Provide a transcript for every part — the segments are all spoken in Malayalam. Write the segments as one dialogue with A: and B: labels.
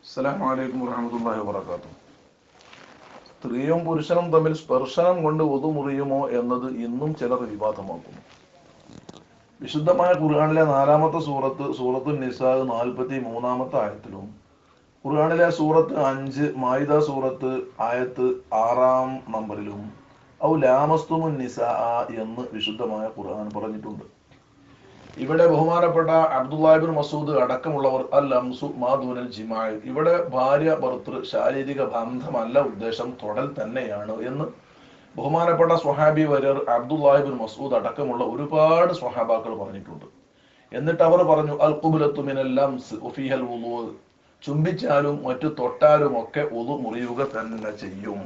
A: അസ്സലാമു അലൈക്കും വറഹ്മത്തുള്ളാഹി വബറകാതുഹു. സ്ത്രീയും പുരുഷനും തമ്മിൽ സ്പർശനം കൊണ്ട് ഒതു മുറിയുമോ എന്നത് ഇന്നും ചിലർ വിവാദമാക്കുന്നു. വിശുദ്ധമായ ഖുർആനിലെ 4-ാമത്തെ സൂറത്തുൻ നിസാ 43-ാമത്തെ ആയത്തിലും ഖുർആനിലെ സൂറത്ത് 5 മാഇദ സൂറത്ത് ആയത്ത് 6-ാം നമ്പറിലും ഔ ലാമസ്തുമുൻ നിസാ എന്ന് വിശുദ്ധമായ ഖുർആൻ പറഞ്ഞിട്ടുണ്ട്. ഇവിടെ ബഹുമാനപ്പെട്ട അബ്ദുല്ലാഹി ഇബ്നു മസ്ഊദ് അടക്കമുള്ളവർ അൽ അംസു മാദൂനൽ ജിമാഅ്, ഇവിടെ ഭാര്യ ഭർത്തൃ ശാരീരിക ബന്ധമല്ല ഉദ്ദേശം, തൊടൽ തന്നെയാണ് എന്ന് ബഹുമാനപ്പെട്ട സ്വഹാബി വര്യർ അബ്ദുല്ലാഹി ഇബ്നു മസ്ഊദ് അടക്കമുള്ള ഒരുപാട് സ്വഹാബാക്കൾ പറഞ്ഞിട്ടുണ്ട്. എന്നിട്ട് അവർ പറഞ്ഞു അൽ ഖുബ്ലത്തു മിനൽ ലംസ് വഫീഹൽ വുളൂ, ചുംബിച്ചാലും മറ്റു തൊട്ടാലും ഒക്കെ ഉളു മുറിയുക തന്നെ ചെയ്യും.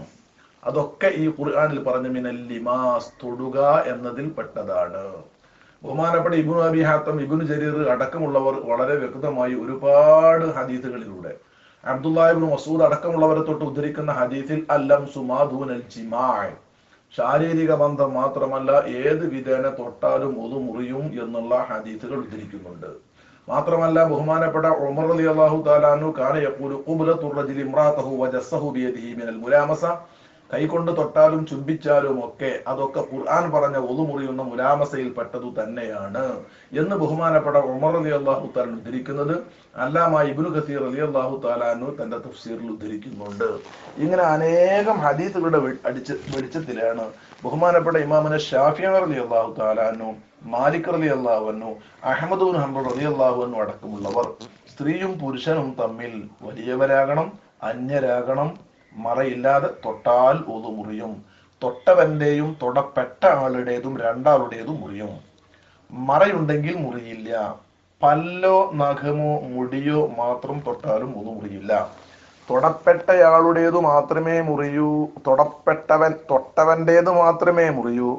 A: അതൊക്കെ ഈ ഖുർആനിൽ പറഞ്ഞ മിനൽ ലിമാസ്, തൊടുക എന്നതിൽ പെട്ടതാണ്. ബഹുമാനപ്പെട്ട ഇബ്നു അബി ഹാത്തം, ഇബ്നു ജരീർ അടക്കമുള്ളവർ വളരെ വ്യക്തമായി ഒരുപാട് ഹദീസുകളിലൂടെ അബ്ദുല്ലാഹി ഇബ്നു മസ്ഊദ് അടക്കമുള്ളവരെ തൊട്ട് ഉദ്ധരിക്കുന്ന ഹദീസിൽ അല്ലംസു മാ ദൂനൽ ജിമാഅ്, ശാരീരിക ബന്ധം മാത്രമല്ല ഏത് വിധേന തൊട്ടാലും ഒതു മുറിയും എന്നുള്ള ഹദീസുകൾ ഉദ്ധരിക്കുന്നുണ്ട്. മാത്രമല്ല ബഹുമാനപ്പെട്ട ഉമർ റളിയല്ലാഹു തആല അൻഹു കാന യഖൂലു ഖുബ്ലത്തുർ റജുലി ഇംറാതഹു വജസ്സഹു ബിയദിഹി മിനൽ മുലാമസ, കൈകൊണ്ട് തൊട്ടാലും ചുംബിച്ചാലും ഒക്കെ അതൊക്കെ ഖുർആൻ പറഞ്ഞ ഒതു മുറിയുന്ന മുലാമസയിൽ പെട്ടതു തന്നെയാണ് എന്ന് ബഹുമാനപ്പെട്ട ഉമർ റളിയല്ലാഹു തആല ഉദ്ധരിക്കുന്നത് അല്ലാമ ഇബ്നു കസീർ റളിയല്ലാഹു തആല അൻഹു തന്റെ തഫ്സീറിൽ ഉദ്ധരിക്കുന്നുണ്ട്. ഇങ്ങനെ അനേകം ഹദീസുകളുടെ വെളിച്ചത്തിലാണ് ബഹുമാനപ്പെട്ട ഇമാമുന ശാഫിഈ റളിയല്ലാഹു തആല അൻഹു, മാലിക് റളിയല്ലാഹു അൻഹു, അഹ്മദ് ഇബ്നു ഹംബൽ റളിയല്ലാഹു അൻഹു അടക്കമുള്ളവർ സ്ത്രീയും പുരുഷനും തമ്മിൽ വലിയവരാകണം, അന്യരാകണം, മറയില്ലാതെ തൊട്ടാൽ ഒതു മുറിയും, തൊട്ടവന്റെയും തൊടപ്പെട്ട ആളുടേതും രണ്ടാളുടേതും മുറിയും. മറയുണ്ടെങ്കിൽ മുറിയില്ല. പല്ലോ നഖമോ മുടിയോ മാത്രം തൊട്ടാലും ഒതു മുറിയില്ല. തൊടപ്പെട്ടയാളുടേതു മാത്രമേ മുറിയൂ, തൊട്ടവന്റേത് മാത്രമേ മുറിയൂ,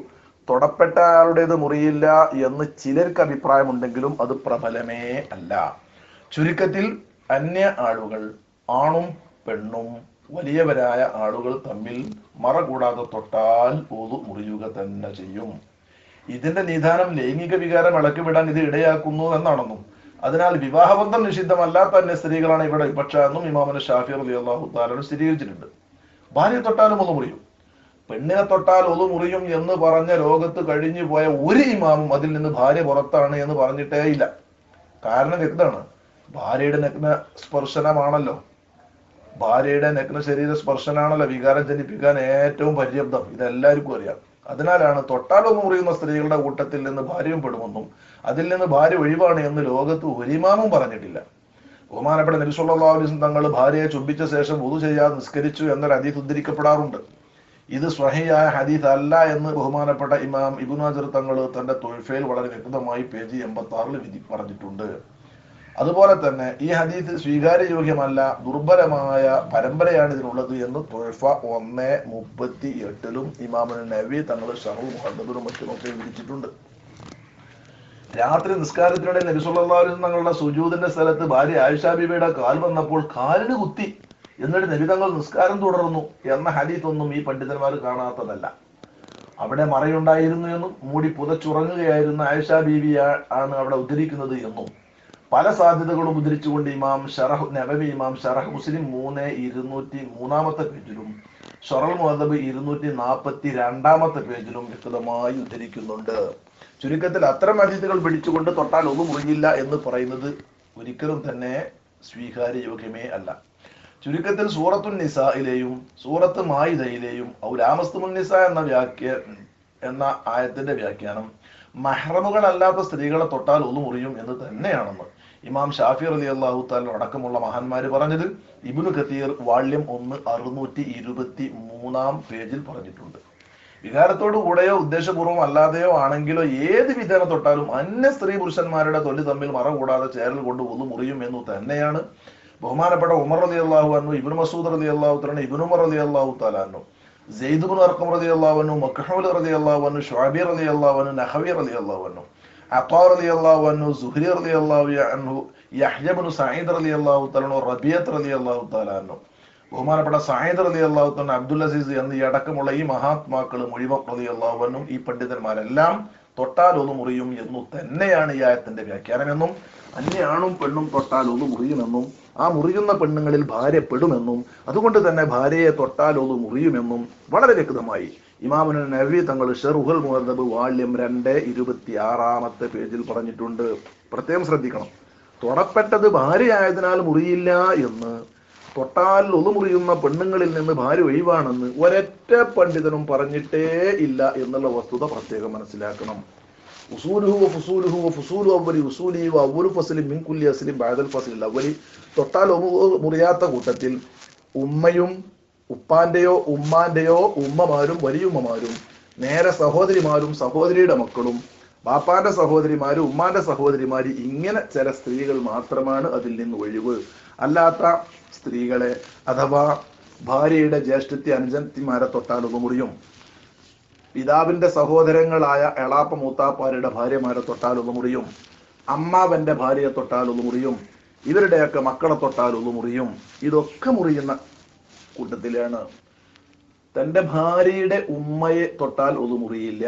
A: തൊടപ്പെട്ട ആളുടേത് മുറിയില്ല എന്ന് ചിലർക്ക് അഭിപ്രായമുണ്ടെങ്കിലും അത് പ്രബലമേ അല്ല. ചുരുക്കത്തിൽ അന്യ ആളുകൾ, ആണും പെണ്ണും വലിയവരായ ആളുകൾ തമ്മിൽ മറ കൂടാതെ തൊട്ടാൽ ഒതു മുറിയുക തന്നെ ചെയ്യും. ഇതിന്റെ നിദാനം ലൈംഗിക വികാരം ഇളക്കിവിടാൻ ഇത് ഇടയാക്കുന്നു എന്നാണെന്നും അതിനാൽ വിവാഹബന്ധം നിഷിദ്ധമല്ലാത്ത തന്നെ സ്ത്രീകളാണ് ഇവിടെ വിപക്ഷ എന്നും ഇമാമുന ശാഫിഈ റളിയല്ലാഹു തആല സ്ഥിരീകരിച്ചിട്ടുണ്ട്. ഭാര്യ തൊട്ടാലും ഒതു മുറിയും, പെണ്ണിനെ തൊട്ടാൽ ഒതു മുറിയും എന്ന് പറഞ്ഞ ലോകത്ത് കഴിഞ്ഞു പോയ ഒരു ഇമാമും അതിൽ നിന്ന് ഭാര്യ പുറത്താണ് എന്ന് പറഞ്ഞിട്ടേ ഇല്ല. കാരണം വ്യക്തമാണ്, ഭാര്യയുടെ നഗ്ന സ്പർശനമാണല്ലോ, ഭാര്യയുടെ നഗ്ന ശരീര സ്പർശനാണല്ലോ വികാരം ജനിപ്പിക്കാൻ ഏറ്റവും പര്യാപ്തം. ഇതെല്ലാവർക്കും അറിയാം. അതിനാലാണ് തൊട്ടാലൊന്നും മുറിയുന്ന സ്ത്രീകളുടെ കൂട്ടത്തിൽ നിന്ന് ഭാര്യയും പെടുമെന്നും അതിൽ നിന്ന് ഭാര്യ ഒഴിവാണ് എന്ന് ലോകത്ത് ഒരിമാമും പറഞ്ഞിട്ടില്ല. ബഹുമാനപ്പെട്ട നബി സല്ലല്ലാഹു അലൈഹി വസല്ലം തങ്ങൾ ഭാര്യയെ ചുംബിച്ച ശേഷം വുദു ചെയ്യാതെ നിസ്കരിച്ചു എന്നൊരു ഹദീസ് ഉദ്ധരിക്കപ്പെടാറുണ്ട്. ഇത് സ്വഹീഹായ ഹദീസ് അല്ല എന്ന് ബഹുമാനപ്പെട്ട ഇമാം ഇബ്നു ഹജർ തങ്ങൾ തന്റെ തുഹ്ഫയിൽ വളരെ വ്യക്തമായി പേജ് 86 പറഞ്ഞിട്ടുണ്ട്. അതുപോലെ തന്നെ ഈ ഹദീസ് സ്വീകാര്യയോഗ്യമല്ല, ദുർബലമായ പരമ്പരയാണ് ഇതിനുള്ളത് എന്ന് തുഹ്ഫ 1:38 ഇമാമുൻ നവവി തങ്ങൾ ശറഹുൽ മുഹദ്ദബിലും മറ്റുമൊക്കെ വിവരിച്ചിട്ടുണ്ട്. രാത്രി നിസ്കാരത്തിനിടെ നബി സല്ലല്ലാഹു അലൈഹി വസല്ലം തങ്ങളുടെ സുജൂദിന്റെ സ്ഥലത്ത് ഭാര്യ ആയിഷ ബീവിയുടെ കാൽ വന്നപ്പോൾ കാലിന് കുത്തി, എന്നിട്ട് നബി തങ്ങൾ നിസ്കാരം തുടർന്നു എന്ന ഹദീസ് ഒന്നും ഈ പണ്ഡിതന്മാർ കാണാത്തതല്ല. അവിടെ മറയുണ്ടായിരുന്നു എന്നും മൂടി പുതച്ചുറങ്ങുകയായിരുന്ന ആയിഷ ബീവി ആണ് അവിടെ ഉദ്ധരിക്കുന്നത് എന്നും പല സാധ്യതകളും ഉദ്ധരിച്ചുകൊണ്ട് ഇമാം ഷറഹ് നബവി, ഇമാം ഷറഹ് മുസ്ലിം 3:203 പേജിലും ഷറഹുൽ മുഹദ്ദബ് 242 പേജിലും വ്യക്തമായി ഉദ്ധരിക്കുന്നുണ്ട്. ചുരുക്കത്തിൽ അത്തരം ഹദീസുകൾ പിടിച്ചുകൊണ്ട് തൊട്ടാൽ ഒതു മുറിയില്ല എന്ന് പറയുന്നത് ഒരിക്കലും തന്നെ സ്വീകാര്യയോഗ്യമേ അല്ല. ചുരുക്കത്തിൽ സൂറത്തുൻ നിസായിലെയും സൂറത്ത് മാഇദയിലെയും ഔ ലാമസ്തുമുൻ നിസാ എന്ന ആയത്തിന്റെ വ്യാഖ്യാനം മഹ്റമുകളല്ലാത്ത സ്ത്രീകളെ തൊട്ടാൽ ഒതു മുറിയും എന്ന് തന്നെയാണെന്ന് ഇമാം ഷാഫിഈ റളിയല്ലാഹു തആല അടക്കമുള്ള മഹാന്മാര് പറഞ്ഞത് ഇബ്നു കസീർ വാള്യം 1 623 പേജിൽ പറഞ്ഞിട്ടുണ്ട്. വികാരത്തോടു കൂടെയോ ഉദ്ദേശപൂർവ്വം അല്ലാതെയോ ആണെങ്കിലോ ഏത് വിധേന തൊട്ടാലും അന്യ സ്ത്രീ പുരുഷന്മാരുടെ തൊലി തമ്മിൽ മറ കൂടാതെ ചേരൽ കൊണ്ട് ഒതു മുറിയും എന്ന് തന്നെയാണ് ബഹുമാനപ്പെട്ട ഉമർ റളിയല്ലാഹു അൻഹു, ഇബ്നു മസ്ഊദ് റളിയല്ലാഹു തആല, ഇബ്നു ഉമർ റളിയല്ലാഹു തആല അൻഹു, സെയ്ദ് ഇബ്നു അർഖം റളിയല്ലാഹു അൻഹു, മക്ഹൂൽ റളിയല്ലാഹു അൻഹു, ശുഅബി റളിയല്ലാഹു അൻഹു, നഹവി റളിയല്ലാഹു അൻഹു, അത്താ റളിയല്ലാഹു അൻഹു, സുഹ്രി റളിയല്ലാഹു അൻഹു, യഹ്യ ഇബ്നു സഈദ് റളിയല്ലാഹു തആല, റബീഅത്ത് റളിയല്ലാഹു തആല അൻഹു, ബഹുമാനപ്പെട്ട സഈദ് റളിയല്ലാഹു തആല, അബ്ദുൽ അസീസ് എന്നീ അടക്കമുള്ള ഈ മഹാത്മാക്കൾ മുഴുവൻ റളിയല്ലാഹു അൻഹു ഈ പണ്ഡിതന്മാരെല്ലാം തൊട്ടാൽ ഒന്ന് മുറിയും എന്നു തന്നെയാണ് ഈ ആയത്തിന്റെ വ്യാഖ്യാനമെന്നും അന്യ ആണും പെണ്ണും തൊട്ടാൽ ഒന്ന് മുറിയുമെന്നും ആ മുറിയുന്ന പെണ്ണുങ്ങളിൽ ഭാര്യ പെടുമെന്നും അതുകൊണ്ട് തന്നെ ഭാര്യയെ തൊട്ടാൽ ഒന്ന് മുറിയുമെന്നും വളരെ വ്യക്തമായി ഇമാമുൽ നവവി തങ്ങൾ ഷർഹുൽ മുഹദ്ദബ് വാള്യം 2 പേജിൽ പറഞ്ഞിട്ടുണ്ട്. പ്രത്യേകം ശ്രദ്ധിക്കണം. തൊടപ്പെട്ടത് ഭാര്യയായതിനാൽ മുറിയില്ല എന്ന്, തൊട്ടാൽ ഒതു മുറിയുന്ന പെണ്ണുങ്ങളിൽ നിന്ന് ഭാര്യ ഒഴിവാണെന്ന് ഒരൊറ്റ പണ്ഡിതനും പറഞ്ഞിട്ടേ ഇല്ല എന്നുള്ള വസ്തുത പ്രത്യേകം മനസ്സിലാക്കണം. തൊട്ടാൽ മുറിയാത്ത കൂട്ടത്തിൽ ഉമ്മയും ഉപ്പാന്റെയോ ഉമ്മാന്റെയോ ഉമ്മമാരും വലിയുമ്മമാരും, നേരെ സഹോദരിമാരും സഹോദരിയുടെ മക്കളും, ബാപ്പാന്റെ സഹോദരിമാര് ഉമ്മാന്റെ സഹോദരിമാര്, ഇങ്ങനെ ചില സ്ത്രീകൾ മാത്രമാണ് അതിൽ നിന്ന് ഒഴിവ്. അല്ലാത്ത സ്ത്രീകളെ അഥവാ ഭാര്യയുടെ ജ്യേഷ്ഠത്തി അനുജത്തിമാരെ തൊട്ടാൽ ഒന്ന് മുറിയും. പിതാവിന്റെ സഹോദരങ്ങളായ എളാപ്പ മൂത്താപ്പാരുടെ ഭാര്യമാരെ തൊട്ടാൽ ഒന്ന് മുറിയും. അമ്മാവന്റെ ഭാര്യയെ തൊട്ടാൽ ഒന്ന് മുറിയും. ഇവരുടെയൊക്കെ മക്കളെ തൊട്ടാൽ ഒന്ന് മുറിയും. ഇതൊക്കെ മുറിയുന്ന കൂട്ടത്തിലാണ്. തന്റെ ഭാര്യയുടെ ഉമ്മയെ തൊട്ടാൽ ഒന്ന് മുറിയില്ല.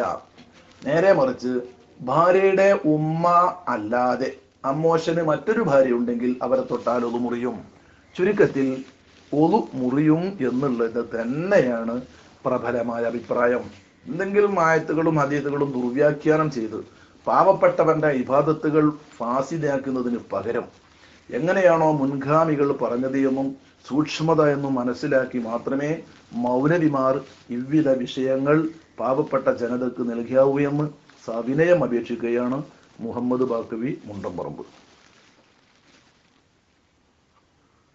A: നേരെ മറിച്ച് ഭാര്യയുടെ ഉമ്മ അല്ലാതെ അമ്മോശന് മറ്റൊരു ഭാര്യ ഉണ്ടെങ്കിൽ അവരെ തൊട്ടാൽ ഒന്ന് മുറിയും. ചുരുക്കത്തിൽ ഒതു മുറിയും എന്നുള്ളത് തന്നെയാണ് പ്രബലമായ അഭിപ്രായം. എന്തെങ്കിലും ആയത്തുകളും ഹദീസുകളും ദുർവ്യാഖ്യാനം ചെയ്ത് പാവപ്പെട്ടവന്റെ ഇബാദത്തുകൾ ഫാസിദാക്കുന്നതിന് പകരം എങ്ങനെയാണോ മുൻഗാമികൾ പറഞ്ഞത് എന്നും സൂക്ഷ്മത എന്നും മനസ്സിലാക്കി മാത്രമേ മൗലവിമാർ ഇவ்விധ വിഷയങ്ങൾ പാവപ്പെട്ട ജനതയ്ക്ക് നൽകാവൂ എന്ന് സവിനയം അപേക്ഷിക്കുകയാണ് മുഹമ്മദ് ബാക്കവി മുണ്ടംപറമ്പ്.